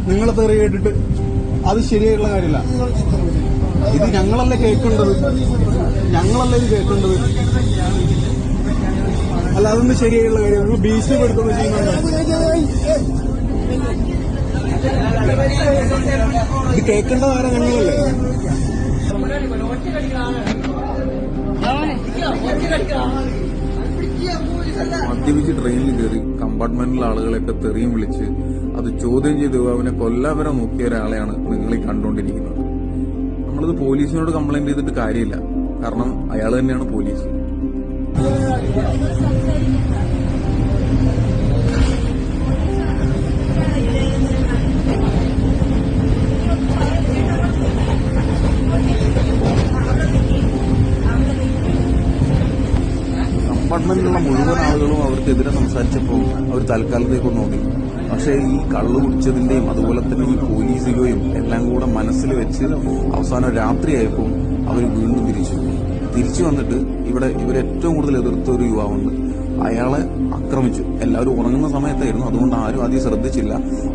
നിങ്ങളെ തെറി കേട്ടിട്ട് അത് ശരിയായിട്ടുള്ള കാര്യമില്ല. ഇത് ഞങ്ങളല്ലേ കേൾക്കേണ്ടത്, ഞങ്ങളല്ലേ ഇത് കേൾക്കേണ്ടത്. അല്ല, അതൊന്നും ശരിയായിട്ടുള്ള കാര്യം. നിങ്ങൾ ഭീഷണിപ്പെടുത്തുകയും ചെയ്യുന്നുണ്ട്. ഇത് കേൾക്കേണ്ട കാര്യം ഞങ്ങളല്ലേ. മദ്യപിച്ച് ട്രെയിനിൽ കയറി കമ്പാർട്ട്മെന്റിലെ ആളുകളെയൊക്കെ തെറിയും വിളിച്ച് അത് ചോദ്യം ചെയ്ത് അവനെ കൊല്ലാവരെ നോക്കിയ ഒരാളെയാണ് നിങ്ങൾ ഈ കണ്ടുകൊണ്ടിരിക്കുന്നത്. നമ്മളിത് പോലീസിനോട് കംപ്ലൈന്റ് ചെയ്തിട്ട് കാര്യമില്ല, കാരണം അയാൾ തന്നെയാണ് പോലീസ്. കമ്പാർട്ട്മെന്റിലുള്ള മുഴുവൻ ആളുകളും അവർക്കെതിരെ സംസാരിച്ചപ്പോൾ അവർ തൽക്കാലത്തേക്കൊന്ന് നോക്കി. പക്ഷേ ഈ കള്ളു കുടിച്ചതിന്റെയും അതുപോലെ തന്നെ ഈ പോലീസികയും എല്ലാം കൂടെ മനസ്സിൽ വെച്ച് അവസാനം രാത്രിയായപ്പോൾ അവർ വീണ്ടും തിരിച്ചു വന്നിട്ട് ഇവരേറ്റവും കൂടുതൽ എതിർത്ത ഒരു യുവാവുണ്ട്. അയാളെ ആക്രമിച്ചു. എല്ലാവരും ഉറങ്ങുന്ന സമയത്തായിരുന്നു, അതുകൊണ്ട് ആരും ആദ്യം ശ്രദ്ധിച്ചില്ല.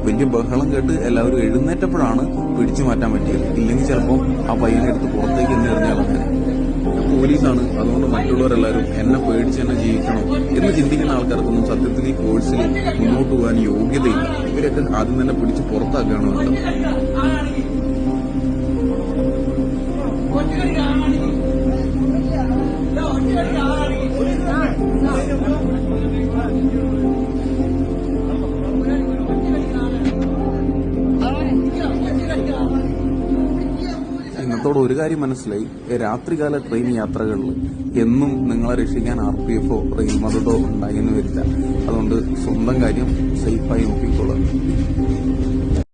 വലിയ ബഹളം കേട്ട് എല്ലാവരും എഴുന്നേറ്റപ്പോഴാണ് പിടിച്ചു മാറ്റാൻ പറ്റിയത്. ഇല്ലെങ്കിൽ ചിലപ്പോൾ ആ പയ്യനെ എടുത്ത് പുറത്തേക്ക് തന്നെ എറിഞ്ഞാളെ. പോലീസാണ്, അതുകൊണ്ട് മറ്റുള്ളവരെല്ലാവരും എന്നെ പേടിച്ച് തന്നെ ജീവിക്കണം എന്ന് ചിന്തിക്കുന്ന ആൾക്കാർക്കൊന്നും സത്യത്തിൽ ഈ കോഴ്സിൽ മുന്നോട്ട് പോകാൻ യോഗ്യതയില്ല. ഇവരൊക്കെ ആദ്യം തന്നെ പിടിച്ച് പുറത്താക്കുകയാണ് വേണ്ടത്. ഇന്നത്തോടെ ഒരു കാര്യം മനസ്സിലായി, രാത്രികാല ട്രെയിൻ യാത്രകളിൽ എന്നും നിങ്ങളെ രക്ഷിക്കാൻ RPF റെയിൽ മദതോ ഉണ്ടായെന്ന് വരില്ല. അതുകൊണ്ട് സ്വന്തം കാര്യം സേഫായി നോക്കിക്കോളുക.